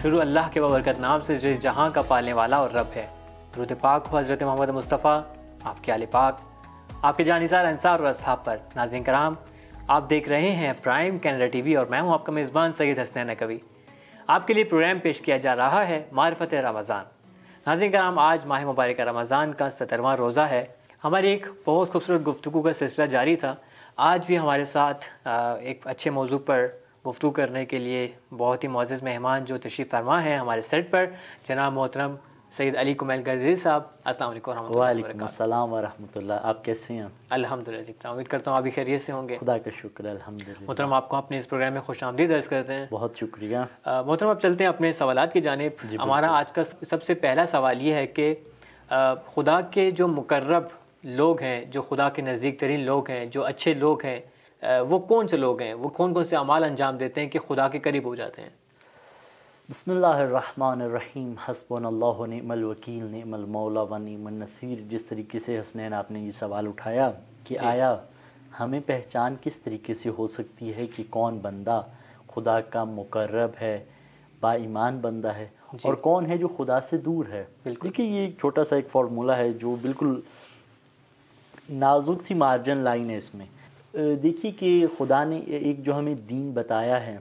شروع اللہ کے بابرکت نام سے جو اس جہاں کا پالنے والا اور رب ہے۔ درود پاک ہو حضرت محمد مصطفیٰ، آپ کے آل پاک، آپ کے جانثار انصار اور اصحاب پر۔ ناظرین کرام، آپ دیکھ رہے ہیں پرائم کینیڈا ٹی وی اور میں ہوں آپ کا میزبان سید حسنین نقوی۔ آپ کے لیے پروگرام پیش کیا جا رہا ہے معرفت رمضان۔ ناظرین کرام، آج ماہ مبارک رمضان کا 17واں روزہ ہے۔ ہماری ایک بہت خوبصورت گفتگو کا سلسلہ جاری تھا۔ آج بھی ہمارے ساتھ ایک اچھے موضوع پر گفتگو کرنے کے لیے بہت ہی معزز مہمان جو تشریف فرما ہیں ہمارے سیٹ پر، جناب محترم سید علی کمیل گرزی صاحب۔ السلام علیکم ورحمۃ اللہ وبرکاتہ۔ وعلیکم السلام ورحمۃ اللہ، آپ کیسے ہیں؟ الحمدللہ جی، امید کرتا ہوں آپ بھی خیریت سے ہوں گے۔ خدا کا شکر ہے، الحمدللہ۔ محترم، آپ کو اپنے اس پروگرام میں خوش آمدید عرض کرتے ہیں۔ بہت شکریہ۔ محترم، اب چلتے ہیں اپنے سوالات کی جانب۔ ہمارا آج کا سب سے پہلا سوال یہ ہے کہ خدا کے جو مقرب لوگ ہیں، جو خدا کے نزدیک ترین لوگ ہیں، جو اچھے لوگ ہیں، وہ کون سے لوگ ہیں؟ وہ کون کون سے اعمال انجام دیتے ہیں کہ خدا کے قریب ہو جاتے ہیں؟ بسم اللہ الرحمن الرحیم، حسبنا اللہ و نعم الوکیل، نعم المولا و نعم النصیر۔ جس طریقے سے حسنین آپ نے یہ سوال اٹھایا کہ آیا ہمیں پہچان کس طریقے سے ہو سکتی ہے کہ کون بندہ خدا کا مقرب ہے، با ایمان بندہ ہے، اور کون ہے جو خدا سے دور ہے؟ دیکھیے، یہ ایک چھوٹا سا ایک فارمولا ہے جو بالکل نازک سی مارجن لائن ہے اس میں۔ دیکھیے کہ خدا نے ایک جو ہمیں دین بتایا ہے،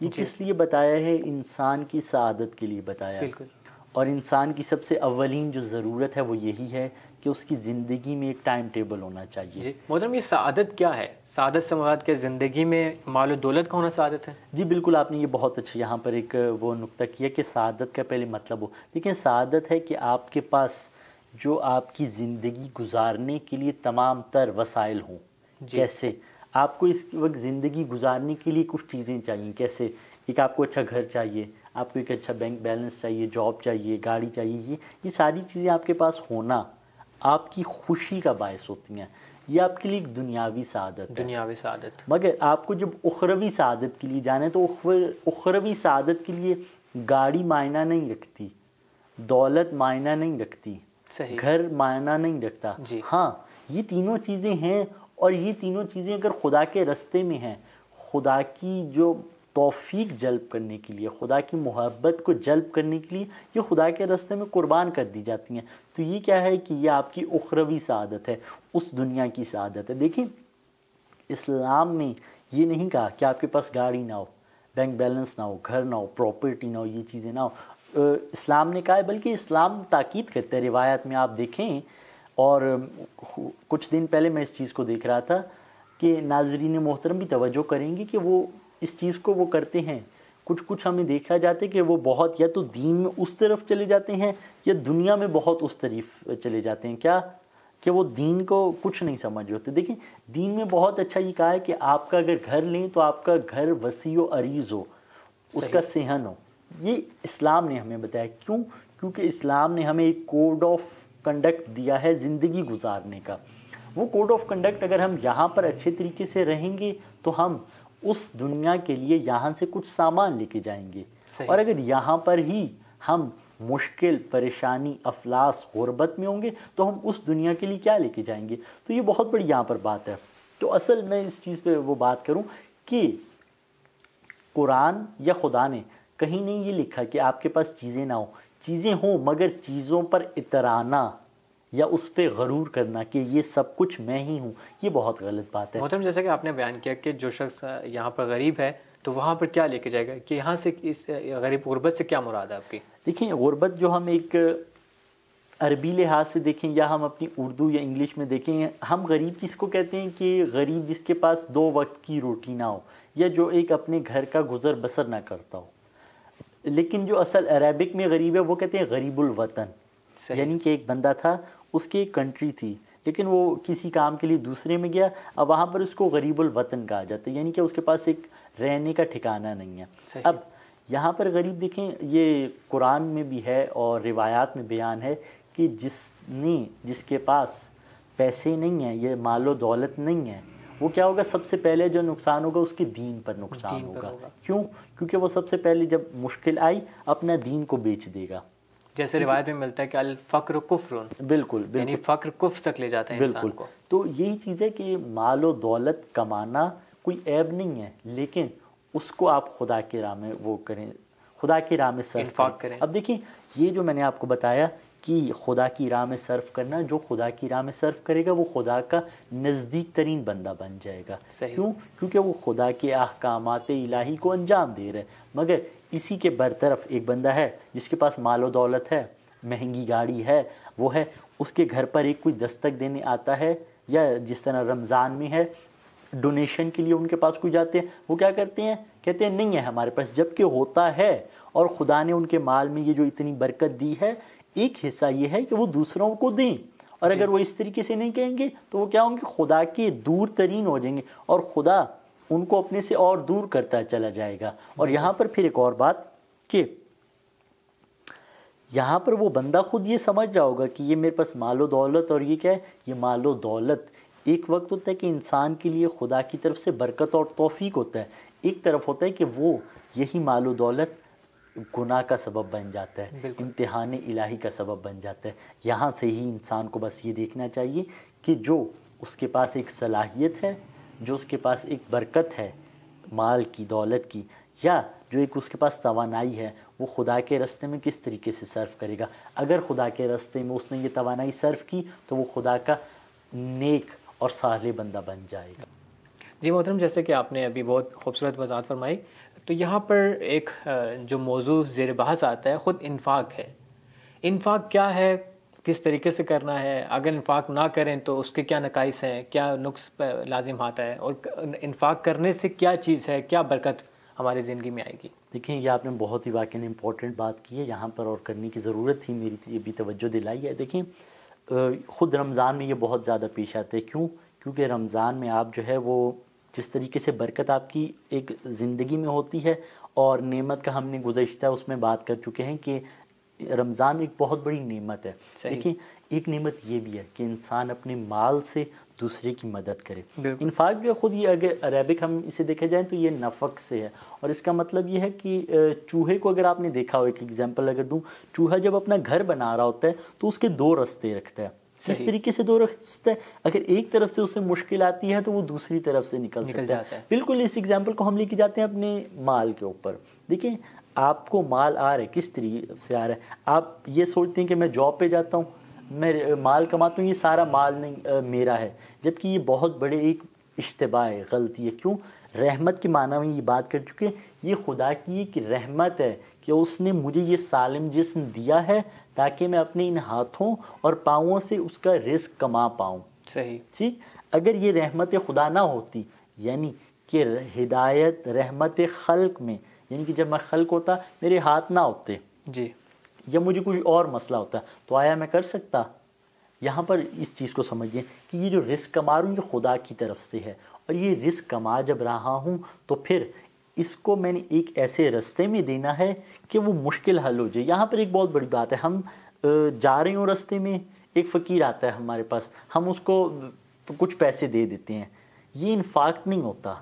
یہ کس لیے بتایا ہے؟ انسان کی سعادت کے لیے بتایا ہے۔ اور انسان کی سب سے اولین جو ضرورت ہے وہ یہی ہے کہ اس کی زندگی میں ایک ٹائم ٹیبل ہونا چاہیے۔ محترم، یہ سعادت کیا ہے؟ سعادت سے مراد کیا زندگی میں مال و دولت کا ہونا سعادت ہے؟ جی بالکل، آپ نے یہ بہت اچھا یہاں پر ایک وہ نقطہ کیا کہ سعادت کا پہلے مطلب ہو۔ دیکھیں، سعادت ہے کہ آپ کے پاس جو آپ کی زندگی گزارنے کے لیے تمام تر وسائل ہوں۔ جیسے آپ کو اس وقت زندگی گزارنے کے لیے کچھ چیزیں چاہیے، کیسے ایک آپ کو اچھا گھر چاہیے، آپ کو ایک اچھا بینک بیلنس چاہیے، جاب چاہیے، گاڑی چاہیے۔ یہ ساری چیزیں آپ کے پاس ہونا آپ کی خوشی کا باعث ہوتی ہیں۔ یہ آپ کے لیے ایک دنیاوی سعادت ہے، دنیاوی سعادت۔ مگر آپ کو جب اخروی سعادت کے لیے جانا ہے تو اخروی سعادت کے لیے گاڑی معنی نہیں رکھتی، دولت معنی نہیں رکھتی، گھر معنی نہیں رکھتا۔ ہاں، یہ تینوں چیزیں ہیں، اور یہ تینوں چیزیں اگر خدا کے رستے میں ہیں، خدا کی جو توفیق جلب کرنے کے لیے، خدا کی محبت کو جلب کرنے کے لیے یہ خدا کے راستے میں قربان کر دی جاتی ہیں، تو یہ کیا ہے کہ یہ آپ کی اخروی سعادت ہے، اس دنیا کی سعادت ہے۔ دیکھیں، اسلام نے یہ نہیں کہا کہ آپ کے پاس گاڑی نہ ہو، بینک بیلنس نہ ہو، گھر نہ ہو، پراپرٹی نہ ہو، یہ چیزیں نہ ہو۔ اسلام نے کہا ہے، بلکہ اسلام تاکید کرتا ہے۔ روایت میں آپ دیکھیں، اور کچھ دن پہلے میں اس چیز کو دیکھ رہا تھا کہ ناظرین محترم بھی توجہ کریں گے کہ وہ اس چیز کو وہ کرتے ہیں، کچھ ہمیں دیکھا جاتا ہے کہ وہ بہت یا تو دین میں اس طرف چلے جاتے ہیں یا دنیا میں بہت اس طرف چلے جاتے ہیں، کیا کہ وہ دین کو کچھ نہیں سمجھ ہوتے۔ دیکھیں، دین میں بہت اچھا یہ کہا ہے کہ آپ کا اگر گھر لیں تو آپ کا گھر وسیع و عریض ہو، اس کا صحن ہو۔ یہ اسلام نے ہمیں بتایا۔ کیوں؟ کیونکہ اسلام نے ہمیں ایک کوڈ آف کنڈکٹ دیا ہے زندگی گزارنے کا۔ وہ کوڈ آف کنڈکٹ اگر ہم یہاں پر اچھے طریقے سے رہیں گے تو ہم اس دنیا کے لیے یہاں سے کچھ سامان لے کے جائیں گے، اور اگر یہاں پر ہی ہم مشکل، پریشانی، افلاس، غربت میں ہوں گے تو ہم اس دنیا کے لیے کیا لے کے جائیں گے؟ تو یہ بہت بڑی یہاں پر بات ہے۔ تو اصل میں اس چیز پہ وہ بات کروں کہ قرآن یا خدا نے کہیں نہیں یہ لکھا کہ آپ کے پاس چیزیں نہ ہوں، چیزیں ہوں مگر چیزوں پر اترانا یا اس پہ غرور کرنا کہ یہ سب کچھ میں ہی ہوں، یہ بہت غلط بات ہے۔ محترم، جیسا کہ آپ نے بیان کیا کہ جو شخص یہاں پر غریب ہے تو وہاں پر کیا لے کے جائے گا، کہ یہاں سے اس غریب غربت سے کیا مراد ہے آپ کی؟ دیکھیں، غربت جو ہم ایک عربی لحاظ سے دیکھیں یا ہم اپنی اردو یا انگلش میں دیکھیں، ہم غریب کس کو کہتے ہیں؟ کہ غریب جس کے پاس 2 وقت کی روٹی نہ ہو، یا جو ایک اپنے گھر کا گزر بسر نہ کرتا ہو۔ لیکن جو اصل عربک میں غریب ہے وہ کہتے ہیں غریب الوطن، یعنی کہ ایک بندہ تھا، اس کی ایک کنٹری تھی لیکن وہ کسی کام کے لیے دوسرے میں گیا، اب وہاں پر اس کو غریب الوطن کہا جاتا ہے، یعنی کہ اس کے پاس ایک رہنے کا ٹھکانہ نہیں ہے۔ اب یہاں پر غریب دیکھیں، یہ قرآن میں بھی ہے اور روایات میں بیان ہے کہ جس کے پاس پیسے نہیں ہیں، یہ مال و دولت نہیں ہے، وہ کیا ہوگا؟ سب سے پہلے جو نقصان ہوگا اس کے دین پر نقصان ہوگا۔ کیوں؟ کیونکہ وہ سب سے پہلے جب مشکل آئی اپنا دین کو بیچ دے گا۔ جیسے روایت میں ملتا ہے کہ الفقر کفر، بالکل، یعنی فقر کفر تک لے جاتا ہے انسان کو۔ تو یہی چیز ہے کہ مال و دولت کمانا کوئی عیب نہیں ہے، لیکن اس کو آپ خدا کے راہ میں وہ کریں، خدا کی راہ میں صرف کریں۔ اب دیکھیں یہ جو میں نے آپ کو بتایا کہ خدا کی راہ میں صرف کرنا، جو خدا کی راہ میں صرف کرے گا وہ خدا کا نزدیک ترین بندہ بن جائے گا۔ کیوں؟ کیونکہ وہ خدا کے احکامات الہی کو انجام دے رہا ہے۔ مگر اسی کے برطرف ایک بندہ ہے جس کے پاس مال و دولت ہے، مہنگی گاڑی ہے، وہ ہے، اس کے گھر پر ایک کوئی دستک دینے آتا ہے، یا جس طرح رمضان میں ہے ڈونیشن کے لیے ان کے پاس کوئی جاتے ہیں، وہ کیا کرتے ہیں؟ کہتے ہیں نہیں ہے ہمارے پاس، جبکہ ہوتا ہے، اور خدا نے ان کے مال میں یہ جو اتنی برکت دی ہے، ایک حصہ یہ ہے کہ وہ دوسروں کو دیں، اور اگر وہ اس طریقے سے نہیں کہیں گے تو وہ کیا ہوں گے؟ خدا کے دور ترین ہو جائیں گے، اور خدا ان کو اپنے سے اور دور کرتا چلا جائے گا۔ اور یہاں پر پھر ایک اور بات کہ یہاں پر وہ بندہ خود یہ سمجھ رہا ہوگا کہ یہ میرے پاس مال و دولت، اور یہ کیا ہے؟ یہ مال و دولت ایک وقت ہوتا ہے کہ انسان کے لیے خدا کی طرف سے برکت اور توفیق ہوتا ہے، ایک طرف ہوتا ہے کہ وہ یہی مال و دولت گناہ کا سبب بن جاتا ہے، امتحان الہی کا سبب بن جاتا ہے۔ یہاں سے ہی انسان کو بس یہ دیکھنا چاہیے کہ جو اس کے پاس ایک صلاحیت ہے، جو اس کے پاس ایک برکت ہے مال کی، دولت کی، یا جو ایک اس کے پاس توانائی ہے، وہ خدا کے راستے میں کس طریقے سے صرف کرے گا۔ اگر خدا کے راستے میں اس نے یہ توانائی صرف کی تو وہ خدا کا نیک اور صالح بندہ بن جائے گا۔ جی محترم، جیسے کہ آپ نے ابھی بہت خوبصورت وضاحت فرمائی، تو یہاں پر ایک جو موضوع زیر بحث آتا ہے خود انفاق ہے۔ انفاق کیا ہے، کس طریقے سے کرنا ہے، اگر انفاق نہ کریں تو اس کے کیا نقائص ہیں، کیا نقص لازم آتا ہے، اور انفاق کرنے سے کیا چیز ہے، کیا برکت ہماری زندگی میں آئے گی؟ دیکھیں یہ آپ نے بہت ہی واقعی امپورٹنٹ بات کی ہے، یہاں پر اور کرنے کی ضرورت تھی، میری یہ بھی توجہ دلائی ہے۔ دیکھیں خود رمضان میں یہ بہت زیادہ پیش آتے ہیں۔ کیوں؟ کیونکہ رمضان میں آپ جو ہے وہ جس طریقے سے برکت آپ کی ایک زندگی میں ہوتی ہے، اور نعمت کا ہم نے گزشتہ اس میں بات کر چکے ہیں کہ رمضان ایک بہت بڑی نعمت ہے۔ دیکھیں ایک نعمت یہ بھی ہے کہ انسان اپنے مال سے دوسرے کی مدد کرے۔ انفاق جو ہے خود یہ اگر عربک ہم اسے دیکھا جائے تو یہ نفق سے ہے، اور اس کا مطلب یہ ہے کہ چوہے کو اگر آپ نے دیکھا ہو، ایک ایگزامپل اگر دوں، چوہا جب اپنا گھر بنا رہا ہوتا ہے تو اس کے دو رستے رکھتا ہے۔ اس طریقے سے دو رستے، اگر ایک طرف سے اسے مشکل آتی ہے تو وہ دوسری طرف سے نکل جاتا ہے۔ بالکل اس ایگزامپل کو ہم لے کے جاتے ہیں اپنے مال کے اوپر۔ دیکھیں آپ کو مال آ رہا ہے، کس طریقے سے آ رہا ہے؟ آپ یہ سوچتے ہیں کہ میں جاب پہ جاتا ہوں، میں مال کماتا ہوں، یہ سارا مال نہیں میرا ہے، جبکہ یہ بہت بڑے ایک اشتباہ ہے، غلطی ہے۔ کیوں؟ رحمت کے معنی میں یہ بات کر چکے، یہ خدا کی ایک رحمت ہے کہ اس نے مجھے یہ سالم جسم دیا ہے تاکہ میں اپنے ان ہاتھوں اور پاؤں سے اس کا رزق کما پاؤں۔ صحیح، ٹھیک؟ اگر یہ رحمت خدا نہ ہوتی، یعنی کہ ہدایت رحمت خلق میں، یعنی کہ جب میں خلق ہوتا میرے ہاتھ نہ ہوتے جی، یا مجھے کوئی اور مسئلہ ہوتا تو آیا میں کر سکتا؟ یہاں پر اس چیز کو سمجھیے کہ یہ جو رزق کما رہا ہوں یہ خدا کی طرف سے ہے، اور یہ رزق کما جب رہا ہوں تو پھر اس کو میں نے ایک ایسے رستے میں دینا ہے کہ وہ مشکل حل ہو جائے۔ یہاں پر ایک بہت بڑی بات ہے، ہم جا رہے ہوں رستے میں، ایک فقیر آتا ہے ہمارے پاس، ہم اس کو کچھ پیسے دے دیتے ہیں، یہ انفاق نہیں ہوتا،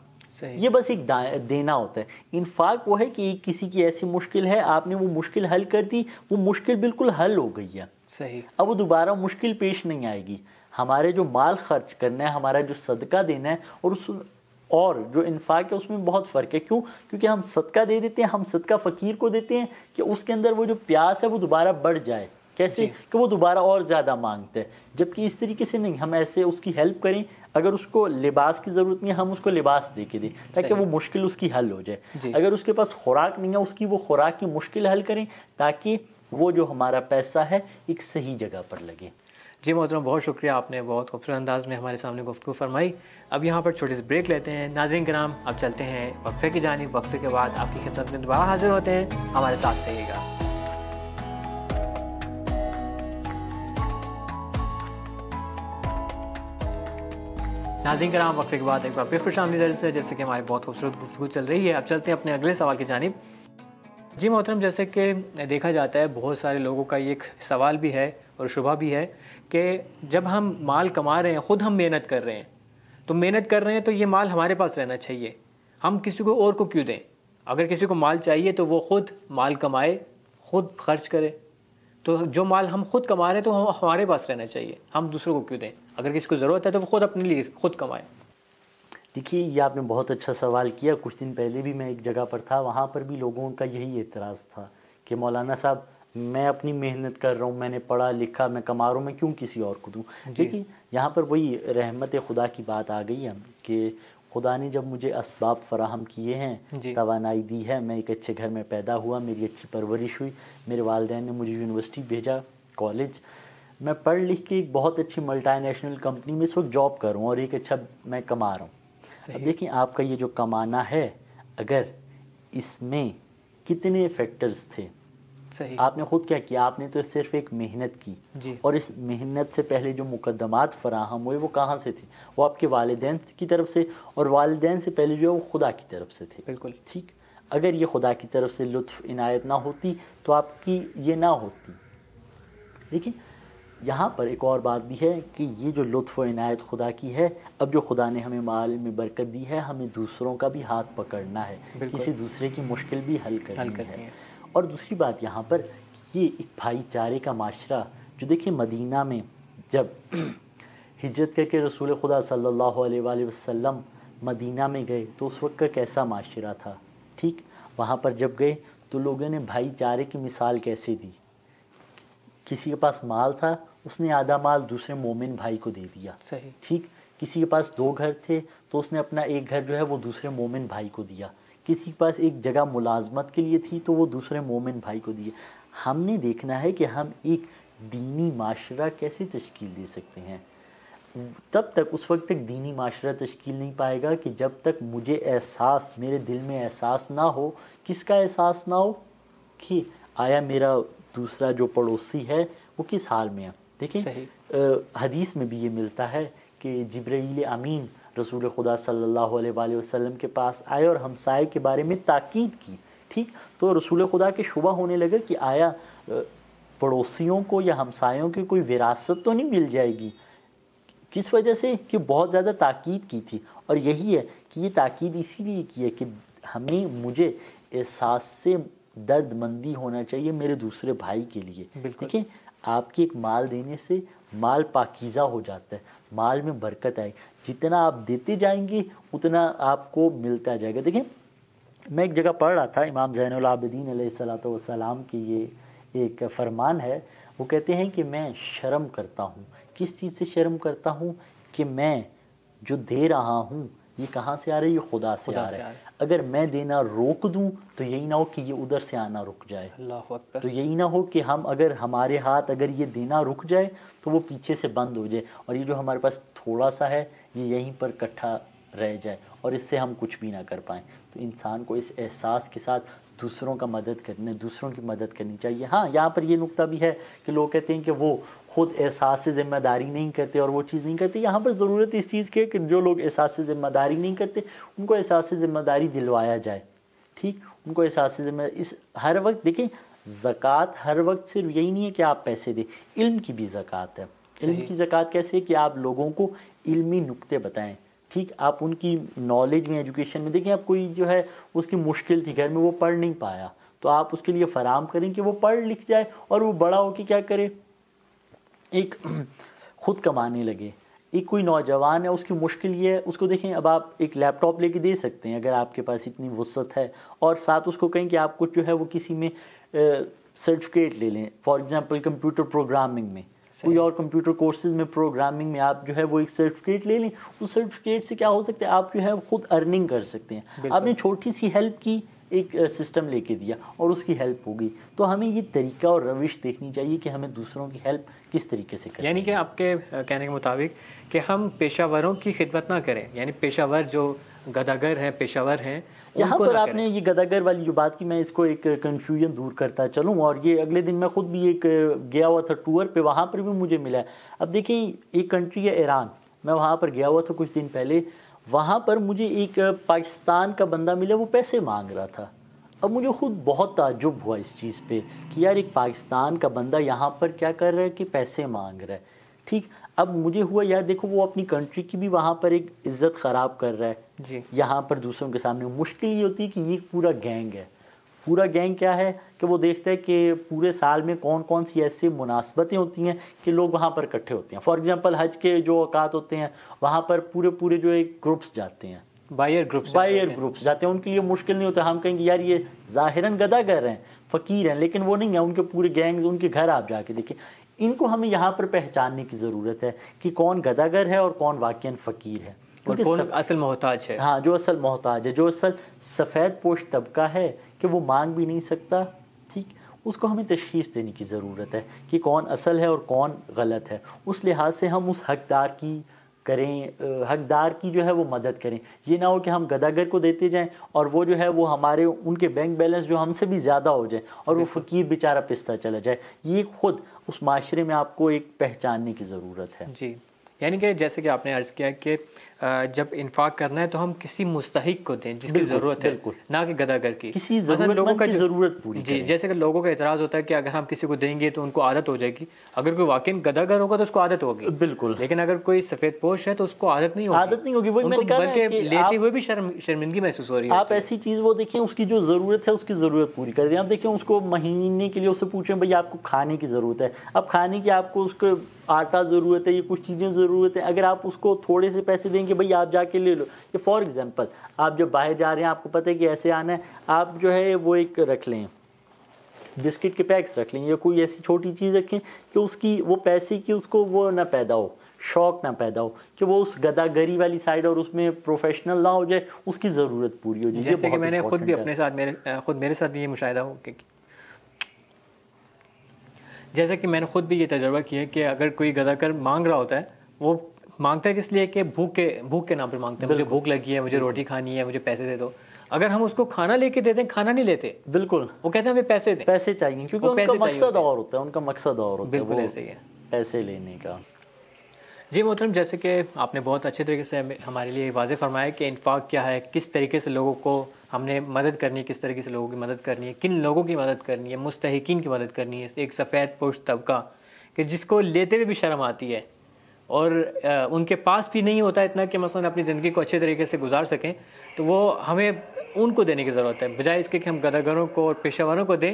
یہ بس ایک دینا ہوتا ہے۔ انفاق وہ ہے کہ کسی کی ایسی مشکل ہے، آپ نے وہ مشکل حل کر دی، وہ مشکل بالکل حل ہو گئی ہے، صحیح، اب وہ دوبارہ مشکل پیش نہیں آئے گی۔ ہمارے جو مال خرچ کرنا ہے، ہمارا جو صدقہ دینا ہے اور جو انفاق ہے اس میں بہت فرق ہے۔ کیوں؟ کیونکہ ہم صدقہ دے دیتے ہیں، ہم صدقہ فقیر کو دیتے ہیں کہ اس کے اندر وہ جو پیاس ہے وہ دوبارہ بڑھ جائے، کیسے کہ وہ دوبارہ اور زیادہ مانگتا ہے، جبکہ اس طریقے سے نہیں، ہم ایسے اس کی ہیلپ کریں، اگر اس کو لباس کی ضرورت نہیں ہے ہم اس کو لباس دے کے دیں تاکہ وہ مشکل اس کی حل ہو جائے، اگر اس کے پاس خوراک نہیں ہے اس کی وہ خوراک کی مشکل حل کریں تاکہ وہ جو ہمارا پیسہ ہے ایک صحیح جگہ پر لگے۔ جی محترم، بہت شکریہ، آپ نے بہت خوبصورت انداز میں ہمارے سامنے گفتگو فرمائی۔ اب یہاں پر چھوٹی سی بریک لیتے ہیں۔ ناظرین کرام، اب چلتے ہیں وقفے کی جانب، وقفے کے بعد آپ کی خدمت میں دوبارہ حاضر ہوتے ہیں، ہمارے ساتھ رہیے گا۔ ناظرین کرام، وقفے کے بعد ایک بار پھر خوش آمدید سے، جیسے کہ ہماری بہت خوبصورت گفتگو چل رہی ہے۔ اب چلتے ہیں اپنے اگلے سوال کی جانب۔ جی محترم، جیسے کہ دیکھا جاتا ہے بہت سارے لوگوں کا یہ ایک سوال بھی ہے اور شبہ بھی ہے کہ جب ہم مال کما رہے ہیں، خود ہم محنت کر رہے ہیں، تو محنت کر رہے ہیں تو یہ مال ہمارے پاس رہنا چاہیے، ہم کسی کو اور کو کیوں دیں؟ اگر کسی کو مال چاہیے تو وہ خود مال کمائے، خود خرچ کرے، تو جو مال ہم خود کما رہے ہیں تو ہمارے پاس رہنا چاہیے، ہم دوسروں کو کیوں دیں؟ اگر کسی کو ضرورت ہے تو وہ خود اپنے لیے خود کمائے۔ دیکھیے یہ آپ نے بہت اچھا سوال کیا. کچھ دن پہلے بھی میں ایک جگہ پر تھا, وہاں پر بھی لوگوں کا یہی اعتراض تھا کہ مولانا صاحب میں اپنی محنت کر رہا ہوں, میں نے پڑھا لکھا, میں کما رہا ہوں, میں کیوں کسی اور کو دوں. دیکھیے یہاں پر وہی رحمت خدا کی بات آ گئی ہے کہ خدا نے جب مجھے اسباب فراہم کیے ہیں, توانائی دی ہے, میں ایک اچھے گھر میں پیدا ہوا, میری اچھی پرورش ہوئی, میرے والدین نے مجھے یونیورسٹی بھیجا, کالج, میں پڑھ لکھ کے ایک بہت اچھی ملٹی نیشنل کمپنی میں اس وقت جاب کر رہا ہوں اور ایک اچھا میں کما رہا ہوں. اب دیکھیں آپ کا یہ جو کمانا ہے, اگر اس میں کتنے فیکٹرز تھے, آپ نے خود کیا کیا, آپ نے تو صرف ایک محنت کی, اور اس محنت سے پہلے جو مقدمات فراہم ہوئے وہ کہاں سے تھے, وہ آپ کے والدین کی طرف سے, اور والدین سے پہلے جو ہے وہ خدا کی طرف سے تھے. بالکل ٹھیک. اگر یہ خدا کی طرف سے لطف عنایت نہ ہوتی تو آپ کی یہ نہ ہوتی. دیکھیں یہاں پر ایک اور بات بھی ہے کہ یہ جو لطف و عنایت خدا کی ہے, اب جو خدا نے ہمیں مال میں برکت دی ہے, ہمیں دوسروں کا بھی ہاتھ پکڑنا ہے, کسی دوسرے کی مشکل بھی حل کرنی ہے. اور دوسری بات یہاں پر یہ ایک بھائی چارے کا معاشرہ, جو دیکھیں مدینہ میں جب ہجرت کر کے رسول خدا صلی اللہ علیہ وآلہ وسلم مدینہ میں گئے تو اس وقت کا کیسا معاشرہ تھا. ٹھیک. وہاں پر جب گئے تو لوگوں نے بھائی چارے کی مثال کیسے دی. کسی کے پاس مال تھا, اس نے آدھا مال دوسرے مومن بھائی کو دے دیا. صحیح. ٹھیک. کسی کے پاس 2 گھر تھے تو اس نے اپنا ایک گھر جو ہے وہ دوسرے مومن بھائی کو دیا. کسی کے پاس ایک جگہ ملازمت کے لیے تھی تو وہ دوسرے مومن بھائی کو دیے. ہم نے دیکھنا ہے کہ ہم ایک دینی معاشرہ کیسے تشکیل دے سکتے ہیں. تب تک اس وقت تک دینی معاشرہ تشکیل نہیں پائے گا کہ جب تک مجھے احساس, میرے دل میں احساس نہ ہو. کس کا احساس نہ ہو؟ کہ آیا میرا دوسرا جو پڑوسی ہے وہ کس حال میں ہے. دیکھیں حدیث میں بھی یہ ملتا ہے کہ جبرائیل امین رسول خدا صلی اللہ علیہ وآلہ وسلم کے پاس آئے اور ہمسائے کے بارے میں تاکید کی. ٹھیک. تو رسول خدا کے شبہ ہونے لگا کہ آیا پڑوسیوں کو یا ہمسایوں کی کوئی وراثت تو نہیں مل جائے گی. کس وجہ سے؟ کہ بہت زیادہ تاکید کی تھی. اور یہی ہے کہ یہ تاکید اسی لیے کی ہے کہ مجھے احساس سے درد مندی ہونا چاہیے میرے دوسرے بھائی کے لیے. دیکھیں آپ کے ایک مال دینے سے مال پاکیزہ ہو جاتا ہے, مال میں برکت آئے. جتنا آپ دیتے جائیں گے اتنا آپ کو ملتا جائے گا. دیکھیں میں ایک جگہ پڑھ رہا تھا, امام زین العابدین علیہ الصلوۃ والسلام کی یہ ایک فرمان ہے. وہ کہتے ہیں کہ میں شرم کرتا ہوں. کس چیز سے شرم کرتا ہوں؟ کہ میں جو دے رہا ہوں یہ کہاں سے آ رہا ہے؟ یہ خدا سے آ رہا ہے. اگر میں دینا روک دوں تو یہی نہ ہو کہ یہ ادھر سے آنا رک جائے. اللہ اکبر. تو یہی نہ ہو کہ اگر ہمارے ہاتھ اگر یہ دینا رک جائے تو وہ پیچھے سے بند ہو جائے, اور یہ جو ہمارے پاس تھوڑا سا ہے یہ یہیں پر اکٹھا رہ جائے اور اس سے ہم کچھ بھی نہ کر پائیں. تو انسان کو اس احساس کے ساتھ دوسروں کی مدد کرنی چاہیے. ہاں یہاں پر یہ نقطہ بھی ہے کہ لوگ کہتے ہیں کہ وہ خود احساس سے ذمہ داری نہیں کرتے اور وہ چیز نہیں کرتے. یہاں پر ضرورت اس چیز کی ہے کہ جو لوگ احساس سے ذمہ داری نہیں کرتے ان کو احساس سے ذمہ داری دلوایا جائے. ٹھیک. ان کو احساس سے ذمہ ہر وقت دیکھیں زکوٰۃ ہر وقت صرف یہی نہیں ہے کہ آپ پیسے دیں, علم کی بھی زکوٰۃ ہے. علم کی زکوٰۃ کیسے ہے؟ کہ آپ لوگوں کو علمی نکتے بتائیں. ٹھیک. آپ ان کی نالج میں, ایجوکیشن میں, دیکھیں آپ کوئی جو ہے اس کی مشکل تھی گھر میں, وہ پڑھ نہیں پایا, تو آپ اس کے لیے فراہم کریں کہ وہ پڑھ لکھ جائے اور وہ بڑا ہو کے کیا کرے, ایک خود کمانے لگے. ایک کوئی نوجوان ہے, اس کی مشکل یہ ہے, اس کو دیکھیں اب آپ ایک لیپ ٹاپ لے کے دے سکتے ہیں اگر آپ کے پاس اتنی وسعت ہے, اور ساتھ اس کو کہیں کہ آپ کو جو ہے وہ کسی میں سرٹیفکیٹ لے لیں. فار ایگزامپل کمپیوٹر پروگرامنگ میں, کوئی اور کمپیوٹر کورسز میں پروگرامنگ میں آپ جو ہے وہ ایک سرٹیفکیٹ لے لیں. اس سرٹیفکیٹ سے کیا ہو سکتا ہے, آپ جو ہے خود ارننگ کر سکتے ہیں. آپ نے چھوٹی سی ہیلپ کی, ایک سسٹم لے کے دیا اور اس کی ہیلپ ہو گئی. تو ہمیں یہ طریقہ اور روش دیکھنی چاہیے کہ ہمیں دوسروں کی ہیلپ کس طریقے سے کریں. یعنی کہ آپ کے کہنے کے مطابق کہ ہم پیشہ وروں کی خدمت نہ کریں, یعنی پیشہ ور جو گداگر ہیں, پیشہ ور ہیں. یہاں پر آپ نے یہ گداگر والی جو بات کی, میں اس کو ایک کنفیوژن دور کرتا چلوں. اور یہ اگلے دن میں خود بھی ایک گیا ہوا تھا ٹور پہ, وہاں پر بھی مجھے ملا ہے. اب دیکھیں ایک کنٹری ہے ایران, میں وہاں پر گیا ہوا تھا کچھ دن پہلے. وہاں پر مجھے ایک پاکستان کا بندہ ملا, وہ پیسے مانگ رہا تھا. اب مجھے خود بہت تعجب ہوا اس چیز پہ کہ یار ایک پاکستان کا بندہ یہاں پر کیا کر رہا ہے کہ پیسے مانگ رہا ہے. ٹھیک. اب مجھے ہوا یار دیکھو وہ اپنی کنٹری کی بھی وہاں پر ایک عزت خراب کر رہا ہے. جی. یہاں پر دوسروں کے سامنے مشکل یہ ہوتی ہے کہ یہ پورا گینگ ہے. پورا گینگ کیا ہے کہ وہ دیکھتا ہے کہ پورے سال میں کون کون سی ایسی مناسبتیں ہوتی ہیں کہ لوگ وہاں پر اکٹھے ہوتے ہیں. فار ایگزامپل حج کے جو اوقات ہوتے ہیں وہاں پر پورے جو ایک گروپس جاتے ہیں. بائر گروپس جاتے ہیں، ان کے لیے مشکل نہیں ہوتا. ہم کہیں گے یار یہ ظاہراً گداگر ہیں، فقیر ہیں، لیکن وہ نہیں ہیں، ان کے پورے گینگز، ان کے گھر آپ جا کے دیکھیں. ان کو ہمیں یہاں پر پہچاننے کی ضرورت ہے کہ کون گداگر ہے اور کون واقعاً فقیر ہے، کون اصل محتاج ہے. ہاں، جو اصل محتاج ہے، جو اصل سفید پوش طبقہ ہے کہ وہ مانگ بھی نہیں سکتا، ٹھیک، اس کو ہمیں تشخیص دینے کی ضرورت ہے کہ کون اصل ہے اور کون غلط ہے. اس لحاظ سے ہم اس حقدار کی کریں، حقدار کی جو ہے وہ مدد کریں. یہ نہ ہو کہ ہم گداگر کو دیتے جائیں اور وہ جو ہے وہ ہمارے ان کے بینک بیلنس جو ہم سے بھی زیادہ ہو جائے اور وہ فقیر بیچارہ پستا چلا جائے. یہ خود اس معاشرے میں آپ کو ایک پہچاننے کی ضرورت ہے. جی، یعنی کہ جیسے کہ آپ نے عرض کیا کہ جب انفاق کرنا ہے تو ہم کسی مستحق کو دیں جس کی ضرورت ہے، نہ کہ گداگر کی. کسی ضرورت کی ضرورت پوری جی، جیسے کہ لوگوں کا اعتراض ہوتا ہے کہ اگر ہم کسی کو دیں گے تو ان کو عادت ہو جائے گی. اگر کوئی واقعی گداگر ہوگا تو اس کو عادت ہوگی، بالکل، لیکن اگر کوئی سفید پوش ہے تو اس کو عادت نہیں ہوگی. وہی میں نے کہا، بلکہ لیتے ہوئے بھی شرمندگی محسوس ہو رہی ہے. آپ ایسی چیز وہ دیکھیں، اس کی جو ضرورت ہے اس کی ضرورت پوری کر دیں. آپ دیکھیں اس کو مہینے کے لیے اس سے پوچھیں بھائی آپ کو کھانے کی ضرورت ہے، اب کھانے کی آپ کو اس کو آٹا ضرورت ہے، یہ کچھ چیزیں ضرورت ہے. اگر آپ اس کو تھوڑے سے پیسے دیں گے بھائی آپ جا کے لے لو، یہ فار ایگزامپل آپ جب باہر جا رہے ہیں آپ کو پتہ ہے کہ ایسے آنا ہے، آپ جو ہے وہ ایک رکھ لیں، بسکٹ کے پیکس رکھ لیں یا کوئی ایسی چھوٹی چیز رکھیں کہ اس کی وہ پیسے کی اس کو وہ نہ پیدا ہو، شوق نہ پیدا ہو کہ وہ اس گداگری والی سائڈ اور اس میں پروفیشنل نہ ہو جائے، اس کی ضرورت پوری ہو جائے. جیسے کہ میں نے خود بھی اپنے ساتھ میرے ساتھ بھی یہ مشاہدہ ہو کہ جیسا کہ میں نے خود بھی یہ تجربہ کیا کہ اگر کوئی گداگر مانگ رہا ہوتا ہے، وہ مانگتا ہے کس لیے کہ بھوک کے نام پہ مانگتا ہے. مجھے بھوک لگی ہے، مجھے روٹی کھانی ہے، مجھے پیسے دے دو. اگر ہم اس کو کھانا لے کے دیتے ہیں، کھانا نہیں لیتے، بالکل، وہ کہتے ہیں ہمیں پیسے دیں، پیسے چاہیے، کیونکہ ان کا مقصد اور ہوتا ہے، ان کا مقصد اور ہوتا ہے. بالکل ایسے ہی ہے پیسے لینے کا. جی محترم، جیسے کہ آپ نے بہت اچھے طریقے سے ہمارے لیے واضح فرمایا کہ انفاق کیا ہے، کس طریقے سے لوگوں کو ہم نے مدد کرنی ہے، کس طریقے سے لوگوں کی مدد کرنی ہے، کن لوگوں کی مدد کرنی ہے، مستحقین کی مدد کرنی ہے. ایک سفید پوش طبقہ کہ جس کو لیتے ہوئے بھی شرم آتی ہے اور ان کے پاس بھی نہیں ہوتا اتنا کہ مثلا اپنی زندگی کو اچھے طریقے سے گزار سکیں، تو وہ ہمیں ان کو دینے کی ضرورت ہے، بجائے اس کے کہ ہم گداگروں کو اور پیشہ وروں کو دیں،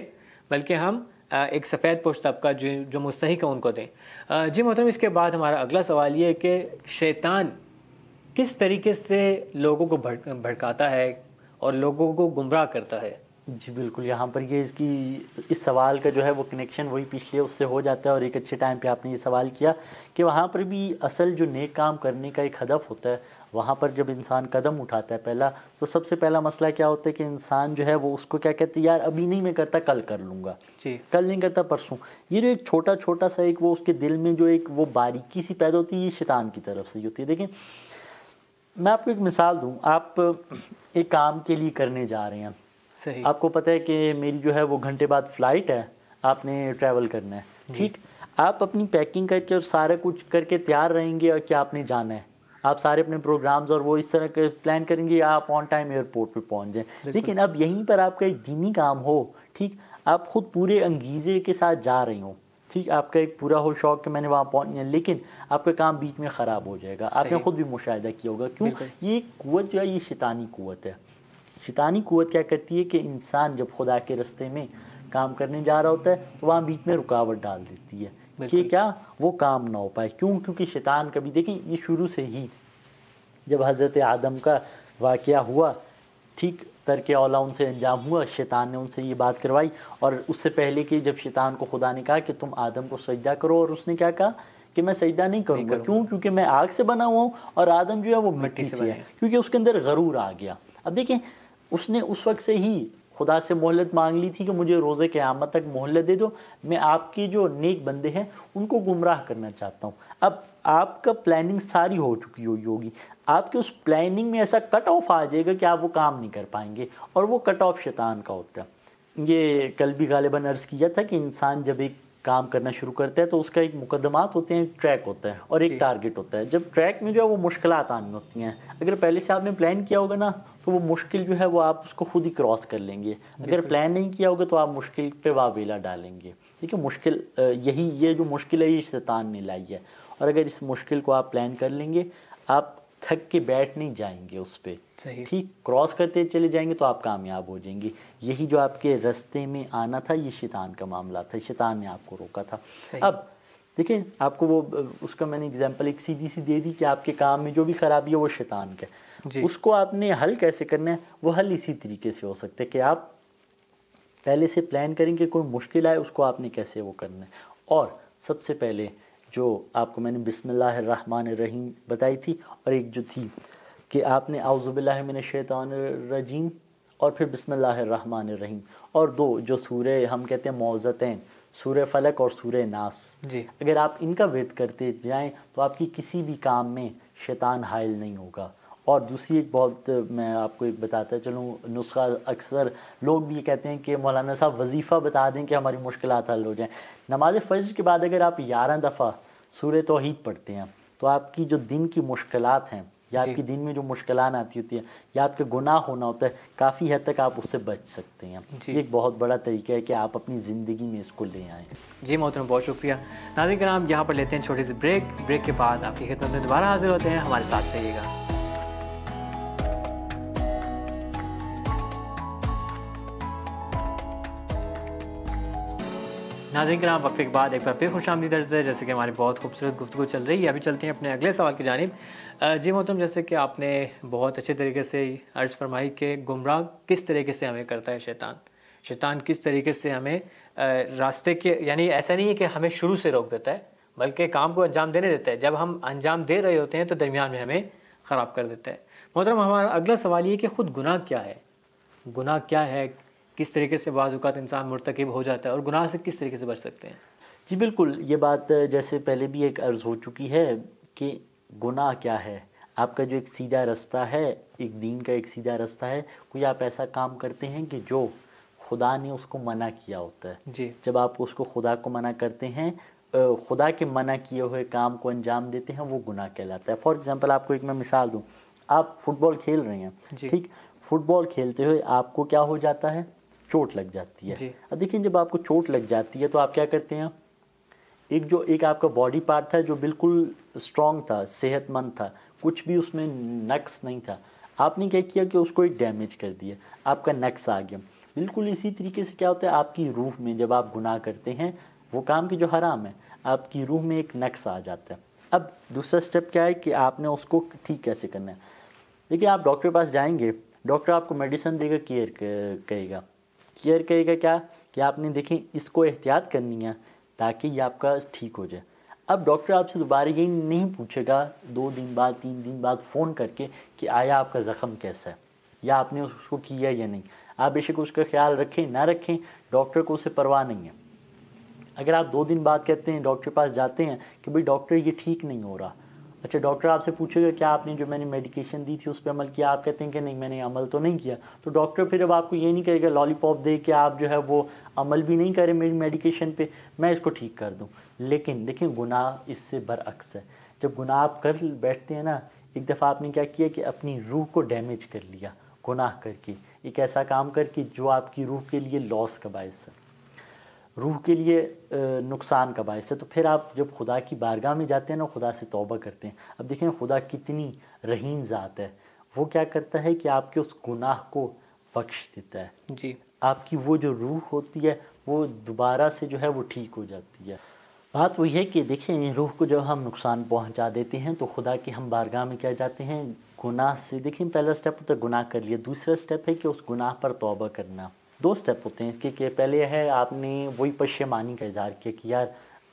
بلکہ ہم ایک سفید پوش طبقہ جو مستحق ہے ان کو دیں. جی محترم، اس کے بعد ہمارا اگلا سوال یہ ہے کہ شیطان کس طریقے سے لوگوں کو بھڑکاتا ہے اور لوگوں کو گمراہ کرتا ہے. جی بالکل، یہاں پر یہ اس سوال کا جو ہے وہ کنیکشن وہی پچھلے اس سے ہو جاتا ہے. اور ایک اچھے ٹائم پہ آپ نے یہ سوال کیا کہ وہاں پر بھی اصل جو نیک کام کرنے کا ایک ہدف ہوتا ہے، وہاں پر جب انسان قدم اٹھاتا ہے پہلا، تو سب سے پہلا مسئلہ کیا ہوتا ہے کہ انسان جو ہے وہ اس کو کیا کہتے ہیں، یار ابھی نہیں میں کرتا، کل کر لوں گا، جی کل نہیں کرتا، پرسوں. یہ جو ایک چھوٹا سا ایک وہ اس کے دل میں جو ایک وہ باریکی سی پیدا ہوتی ہے، یہ شیطان کی طرف سے ہوتی ہے. دیکھیں میں آپ کو ایک مثال دوں، آپ ایک کام کے لیے کرنے جا رہے ہیں، آپ کو پتہ ہے کہ میری جو ہے وہ گھنٹے بعد فلائٹ ہے، آپ نے ٹریول کرنا ہے، ٹھیک، آپ اپنی پیکنگ کر کے اور سارا کچھ کر کے تیار رہیں گے اور کہ آپ نے جانا ہے، آپ سارے اپنے پروگرامز اور وہ اس طرح کے پلان کریں گے آپ آن ٹائم ایئرپورٹ پہ پہنچ جائیں. لیکن اب یہیں پر آپ کا ایک دینی کام ہو، ٹھیک، آپ خود پورے انگیزے کے ساتھ جا رہے ہوں، ٹھیک، آپ کا ایک پورا ہو شوق کہ میں نے وہاں پہنچنا ہے، لیکن آپ کا کام بیچ میں خراب ہو جائے گا. آپ نے خود بھی مشاہدہ کیا ہوگا. کیوں؟ یہ قوت جو ہے یہ شیطانی قوت ہے. شیطانی قوت کیا کرتی ہے کہ انسان جب خدا کے راستے میں کام کرنے جا رہا ہوتا ہے تو وہاں بیچ میں رکاوٹ ڈال دیتی ہے کہ کیا وہ کام نہ ہو پائے. کیوں؟ کیونکہ شیطان کبھی، دیکھیں یہ شروع سے ہی جب حضرت آدم کا واقعہ ہوا، ٹھیک، ترک اولا ان سے انجام ہوا، شیطان نے ان سے یہ بات کروائی. اور اس سے پہلے کہ جب شیطان کو خدا نے کہا کہ تم آدم کو سجدہ کرو، اور اس نے کیا کہا کہ میں سجدہ نہیں کروں گا. کیوں؟ کیونکہ میں آگ سے بنا ہوا ہوں اور آدم جو ہے وہ مٹی سے ہے، کیونکہ اس کے اندر غرور آ گیا. اب دیکھیں اس نے اس وقت سے ہی خدا سے مہلت مانگ لی تھی کہ مجھے روز قیامت تک مہلت دے دو، میں آپ کے جو نیک بندے ہیں ان کو گمراہ کرنا چاہتا ہوں. اب آپ کا پلاننگ ساری ہو چکی ہوگی، آپ کے اس پلاننگ میں ایسا کٹ آف آ جائے گا کہ آپ وہ کام نہیں کر پائیں گے، اور وہ کٹ آف شیطان کا ہوتا ہے. یہ کل بھی غالباً عرض کیا تھا کہ انسان جب ایک کام کرنا شروع کرتا ہے تو اس کا ایک مقدمات ہوتے ہیں، ایک ٹریک ہوتا ہے اور ایک ٹارگٹ ہوتا ہے. جب ٹریک میں جو ہے وہ مشکلات آنی ہوتی ہیں، اگر پہلے سے آپ نے پلان کیا ہوگا نا تو وہ مشکل جو ہے وہ آپ اس کو خود ہی کراس کر لیں گے. اگر پلان نہیں کیا ہوگا تو آپ مشکل پہ واویلا ڈالیں گے. ٹھیک ہے، مشکل یہ جو مشکل ہے یہ شیطان نے لائی ہے، اور اگر اس مشکل کو آپ پلان کر لیں گے آپ تھک کے بیٹھ نہیں جائیں گے اس پہ، ٹھیک، کراس کرتے چلے جائیں گے تو آپ کامیاب ہو جائیں گے. یہی جو آپ کے راستے میں آنا تھا یہ شیطان کا معاملہ تھا، شیطان نے آپ کو روکا تھا. اب دیکھیں آپ کو وہ اس کا میں نے اگزامپل ایک سیدھی سی دے دی کہ آپ کے کام میں جو بھی خرابی ہے وہ شیطان کا ہے. اس کو آپ نے حل کیسے کرنا ہے؟ وہ حل اسی طریقے سے ہو سکتا ہے کہ آپ پہلے سے پلان کریں کہ کوئی مشکل آئے اس کو آپ نے کیسے وہ کرنا ہے. اور سب سے پہلے جو آپ کو میں نے بسم اللہ الرحمن الرحیم بتائی تھی، اور ایک جو تھی کہ آپ نے اعوذ باللہ من الشیطان الرجیم اور پھر بسم اللہ الرحمن الرحیم، اور دو جو سورہ ہم کہتے ہیں معوذتین، سورہ فلق اور سورہ ناس، اگر آپ ان کا ورد کرتے جائیں تو آپ کی کسی بھی کام میں شیطان حائل نہیں ہوگا. اور دوسری ایک بہت میں آپ کو ایک بتاتا چلوں نسخہ، اکثر لوگ بھی یہ کہتے ہیں کہ مولانا صاحب وظیفہ بتا دیں کہ ہماری مشکلات حل ہو جائیں. نماز فجر کے بعد اگر آپ 11 دفعہ سورہ توحید پڑھتے ہیں تو آپ کی جو دن کی مشکلات ہیں، یا آپ کی دن میں جو مشکلات آتی ہوتی ہیں، یا آپ کے گناہ ہونا ہوتا ہے، کافی حد تک آپ اس سے بچ سکتے ہیں. یہ ایک بہت بڑا طریقہ ہے کہ آپ اپنی زندگی میں اس کو لے آئیں. جی محترم، بہت شکریہ. ناظرین کرام، یہاں پر لیتے ہیں چھوٹی سی بریک کے بعد آپ کی خدمت میں دوبارہ حاضر ہوتے ہیں. ہمارے ساتھ رہیے گا. ناظرین کرام، وقفے کے بعد ایک بار پھر خوش آمدید درز ہے. جیسے کہ ہماری بہت خوبصورت گفتگو چل رہی ہے، ابھی چلتے ہیں اپنے اگلے سوال کی جانب. جی محترم، جیسے کہ آپ نے بہت اچھے طریقے سے عرض فرمائی کہ گمراہ کس طریقے سے ہمیں کرتا ہے شیطان کس طریقے سے ہمیں راستے کے، یعنی ایسا نہیں ہے کہ ہمیں شروع سے روک دیتا ہے، بلکہ کام کو انجام دینے دیتا ہے. جب ہم انجام دے رہے ہوتے ہیں تو درمیان میں ہمیں خراب کر دیتا ہے. محترم، ہمارا اگلا سوال یہ کہ خود گناہ کیا ہے، کس طریقے سے بعض اوقات انسان مرتکب ہو جاتا ہے، اور گناہ سے کس طریقے سے بچ سکتے ہیں؟ جی بالکل، یہ بات جیسے پہلے بھی ایک عرض ہو چکی ہے کہ گناہ کیا ہے. آپ کا جو ایک سیدھا رستہ ہے، ایک دین کا ایک سیدھا رستہ ہے، کوئی آپ ایسا کام کرتے ہیں کہ جو خدا نے اس کو منع کیا ہوتا ہے. جب آپ اس کو خدا کو منع کرتے ہیں، خدا کے منع کیے ہوئے کام کو انجام دیتے ہیں، وہ گناہ کہلاتا ہے. فار ایگزامپل آپ کو ایک میں مثال دوں، آپ فٹ بال کھیل رہے ہیں، ٹھیک، فٹ بال کھیلتے ہوئے آپ کو کیا ہو جاتا ہے؟ چوٹ لگ جاتی ہے. اب دیکھیں، جب آپ کو چوٹ لگ جاتی ہے تو آپ کیا کرتے ہیں؟ ایک آپ کا باڈی پارٹ تھا جو بالکل اسٹرانگ تھا، صحت مند تھا، کچھ بھی اس میں نقص نہیں تھا، آپ نے کیا کیا کہ اس کو ایک ڈیمیج کر دیا، آپ کا نقص آ گیا. بالکل اسی طریقے سے کیا ہوتا ہے آپ کی روح میں، جب آپ گناہ کرتے ہیں وہ کام کی جو حرام ہے، آپ کی روح میں ایک نقص آ جاتا ہے. اب دوسرا سٹیپ کیا ہے کہ آپ نے اس کو ٹھیک کیسے کرنا ہے. دیکھیے، آپ ڈاکٹر کے پاس جائیں گے، ڈاکٹر آپ کو میڈیسن دے گا، کیئر کہے گا کیا کہ آپ نے دیکھیں اس کو احتیاط کرنی ہے تاکہ یہ آپ کا ٹھیک ہو جائے. اب ڈاکٹر آپ سے دوبارہ یہ نہیں پوچھے گا 2 دن بعد 3 دن بعد فون کر کے کہ آیا آپ کا زخم کیسا ہے، یا آپ نے اس کو کیا یا نہیں. آپ بے شک اس کا خیال رکھیں نہ رکھیں، ڈاکٹر کو اسے پرواہ نہیں ہے. اگر آپ 2 دن بعد کہتے ہیں، ڈاکٹر کے پاس جاتے ہیں کہ بھئی ڈاکٹر یہ ٹھیک نہیں ہو رہا، اچھا ڈاکٹر آپ سے پوچھے گا کیا آپ نے جو میں نے میڈیکیشن دی تھی اس پہ عمل کیا، آپ کہتے ہیں کہ نہیں میں نے عمل تو نہیں کیا، تو ڈاکٹر پھر اب آپ کو یہ نہیں کہے گا لالی پاپ دے کہ آپ جو ہے وہ عمل بھی نہیں کریں میری میڈیکیشن پہ، میں اس کو ٹھیک کر دوں. لیکن دیکھیں گناہ اس سے برعکس ہے. جب گناہ آپ کر بیٹھتے ہیں نا، ایک دفعہ آپ نے کیا کیا کہ اپنی روح کو ڈیمیج کر لیا گناہ کر کے، ایک ایسا کام کر کے جو آپ کی روح کے لیے لاس کا باعث ہے، روح کے لیے نقصان کا باعث ہے. تو پھر آپ جب خدا کی بارگاہ میں جاتے ہیں نا، خدا سے توبہ کرتے ہیں. اب دیکھیں خدا کتنی رحیم ذات ہے، وہ کیا کرتا ہے کہ آپ کے اس گناہ کو بخش دیتا ہے. آپ کی وہ جو روح ہوتی ہے وہ دوبارہ سے جو ہے وہ ٹھیک ہو جاتی ہے. بات وہ یہ کہ دیکھیں روح کو جب ہم نقصان پہنچا دیتے ہیں تو خدا کی ہم بارگاہ میں کیا جاتے ہیں گناہ سے. دیکھیں پہلا سٹیپ ہوتا ہے گناہ کر لیا، دوسرا سٹیپ ہے کہ اس گناہ پر توبہ کرنا. 2 سٹیپ ہوتے ہیں کہ پہلے ہے آپ نے وہی پشیمانی کا اظہار کیا کہ یار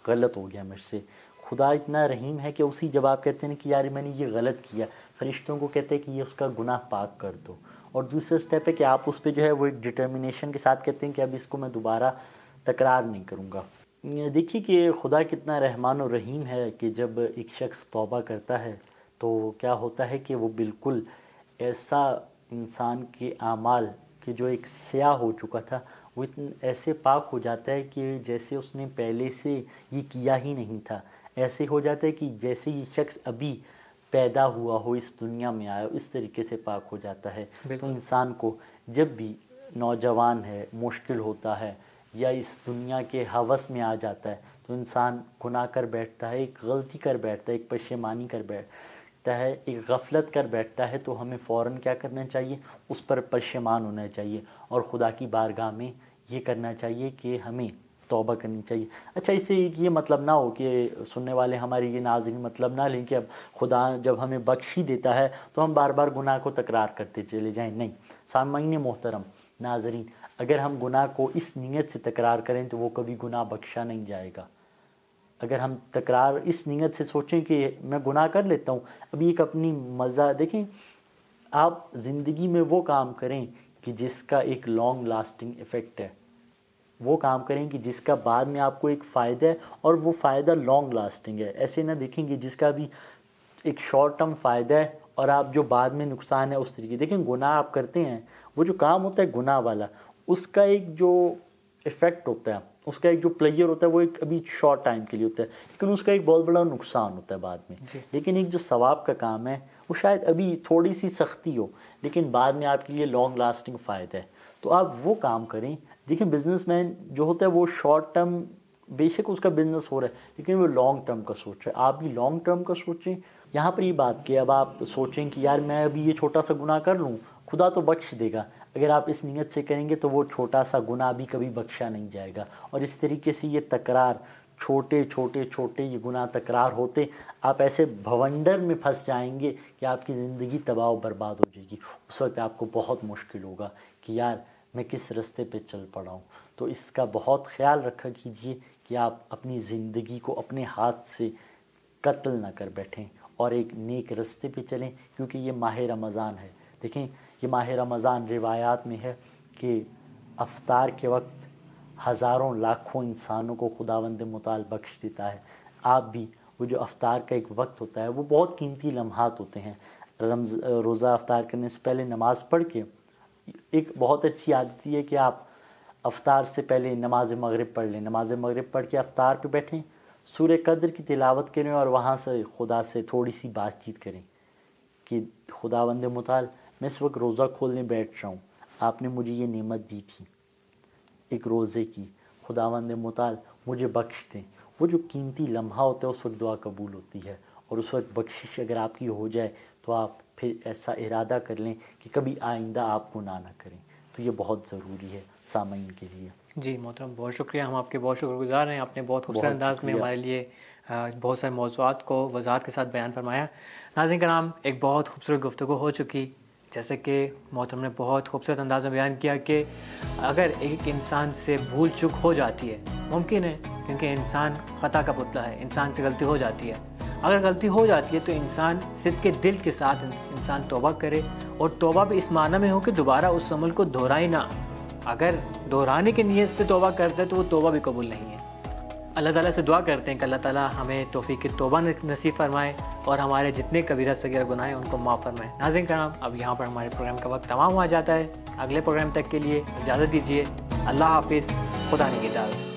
غلط ہو گیا مجھ سے. خدا اتنا رحیم ہے کہ اسی جب آپ کہتے ہیں کہ یار میں نے یہ غلط کیا، فرشتوں کو کہتے ہیں کہ یہ اس کا گناہ پاک کر دو. اور دوسرا سٹیپ ہے کہ آپ اس پہ جو ہے وہ ایک ڈٹرمنیشن کے ساتھ کہتے ہیں کہ اب اس کو میں دوبارہ تکرار نہیں کروں گا. دیکھیے کہ خدا کتنا رحمان و رحیم ہے کہ جب ایک شخص توبہ کرتا ہے تو کیا ہوتا ہے کہ وہ بالکل ایسا انسان کے اعمال کہ جو ایک سیاہ ہو چکا تھا وہ ایسے پاک ہو جاتا ہے کہ جیسے اس نے پہلے سے یہ کیا ہی نہیں تھا. ایسے ہو جاتا ہے کہ جیسے یہ شخص ابھی پیدا ہوا ہو، اس دنیا میں آیا، اس طریقے سے پاک ہو جاتا ہے. تو انسان کو جب بھی نوجوان ہے، مشکل ہوتا ہے یا اس دنیا کے ہوس میں آ جاتا ہے تو انسان گناہ کر بیٹھتا ہے، ایک غلطی کر بیٹھتا ہے، ایک پشیمانی کر بیٹھتا ہے، ایک غفلت کر بیٹھتا ہے، تو ہمیں فوراً کیا کرنا چاہیے؟ اس پر پشیمان ہونا چاہیے اور خدا کی بارگاہ میں یہ کرنا چاہیے کہ ہمیں توبہ کرنی چاہیے. اچھا اس سے یہ مطلب نہ ہو کہ سننے والے ہماری یہ ناظرین مطلب نہ لیں کہ اب خدا جب ہمیں بخش ہی دیتا ہے تو ہم بار بار گناہ کو تکرار کرتے چلے جائیں. نہیں سامعین محترم ناظرین، اگر ہم گناہ کو اس نیت سے تکرار کریں تو وہ کبھی گناہ بخشا نہیں جائے گا. اگر ہم تکرار اس نیت سے سوچیں کہ میں گناہ کر لیتا ہوں، ابھی ایک اپنی مزہ دیکھیں، آپ زندگی میں وہ کام کریں کہ جس کا ایک لانگ لاسٹنگ ایفیکٹ ہے، وہ کام کریں کہ جس کا بعد میں آپ کو ایک فائدہ ہے اور وہ فائدہ لانگ لاسٹنگ ہے. ایسے نہ دیکھیں کہ جس کا بھی ایک شارٹ ٹرم فائدہ ہے اور آپ جو بعد میں نقصان ہے اس طریقے. دیکھیں گناہ آپ کرتے ہیں، وہ جو کام ہوتا ہے گناہ والا، اس کا ایک جو ایفیکٹ ہوتا ہے، اس کا ایک جو پلیئر ہوتا ہے وہ ایک ابھی شارٹ ٹائم کے لیے ہوتا ہے، لیکن اس کا ایک بہت بڑا نقصان ہوتا ہے بعد میں. لیکن ایک جو ثواب کا کام ہے وہ شاید ابھی تھوڑی سی سختی ہو لیکن بعد میں آپ کے لیے لانگ لاسٹنگ فائدہ ہے. تو آپ وہ کام کریں. دیکھیں بزنس مین جو ہوتا ہے وہ شارٹ ٹرم، بے شک اس کا بزنس ہو رہا ہے لیکن وہ لانگ ٹرم کا سوچ رہا ہے. آپ بھی لانگ ٹرم کا سوچیں. یہاں پر یہ بات کہ اب آپ سوچیں کہ یار میں ابھی یہ چھوٹا سا گناہ کر لوں، خدا تو بخش دے گا. اگر آپ اس نیت سے کریں گے تو وہ چھوٹا سا گناہ بھی کبھی بخشا نہیں جائے گا. اور اس طریقے سے یہ تکرار، چھوٹے چھوٹے چھوٹے یہ گناہ تکرار ہوتے، آپ ایسے بھونڈر میں پھنس جائیں گے کہ آپ کی زندگی تباہ و برباد ہو جائے گی. اس وقت آپ کو بہت مشکل ہوگا کہ یار میں کس رستے پہ چل پڑا ہوں. تو اس کا بہت خیال رکھا کیجئے کہ آپ اپنی زندگی کو اپنے ہاتھ سے قتل نہ کر بیٹھیں اور ایک نیک رستے پہ چلیں، کیونکہ یہ ماہ رمضان ہے. دیکھیں یہ ماہ رمضان روایات میں ہے کہ افطار کے وقت ہزاروں لاکھوں انسانوں کو خداوند متعال بخش دیتا ہے. آپ بھی وہ جو افطار کا ایک وقت ہوتا ہے وہ بہت قیمتی لمحات ہوتے ہیں. روزہ افطار کرنے سے پہلے نماز پڑھ کے، ایک بہت اچھی عادت ہے کہ آپ افطار سے پہلے نماز مغرب پڑھ لیں. نماز مغرب پڑھ کے افطار پہ بیٹھیں، سورہ قدر کی تلاوت کریں اور وہاں سے خدا سے تھوڑی سی بات چیت کریں کہ خداوند متعال میں اس وقت روزہ کھولنے بیٹھ رہا ہوں، آپ نے مجھے یہ نعمت دی تھی ایک روزے کی، خداوند متعال مجھے بخش دیں. وہ جو قیمتی لمحہ ہوتا ہے اس وقت دعا قبول ہوتی ہے، اور اس وقت بخشش اگر آپ کی ہو جائے تو آپ پھر ایسا ارادہ کر لیں کہ کبھی آئندہ آپ گناہ نہ کریں. تو یہ بہت ضروری ہے سامعین کے لیے. جی محترم بہت شکریہ، ہم آپ کے بہت شکر گزار ہیں. آپ نے بہت خوبصورت انداز میں ہمارے لیے بہت سارے موضوعات کو وضاحت کے ساتھ بیان فرمایا. ناظرین کرام، ایک بہت خوبصورت گفتگو ہو چکی، جیسے کہ محترم نے بہت خوبصورت انداز میں بیان کیا کہ اگر ایک انسان سے بھول چک ہو جاتی ہے، ممکن ہے کیونکہ انسان خطا کا پتلا ہے، انسان سے غلطی ہو جاتی ہے. اگر غلطی ہو جاتی ہے تو انسان صدق کے دل کے ساتھ انسان توبہ کرے، اور توبہ بھی اس معنی میں ہو کہ دوبارہ اس عمل کو دہرائے نہ. اگر دہرانے کی نیت سے توبہ کرتا ہے تو وہ توبہ بھی قبول نہیں ہے. اللہ تعالیٰ سے دعا کرتے ہیں کہ اللہ تعالیٰ ہمیں توفیق توبہ نصیب فرمائے اور ہمارے جتنے کبیرہ صغیرہ گناہ ہیں ان کو معاف فرمائے. ناظرین کرام، اب یہاں پر ہمارے پروگرام کا وقت تمام ہو جاتا ہے. اگلے پروگرام تک کے لیے اجازت دیجیے. اللہ حافظ. خدا نگہدار.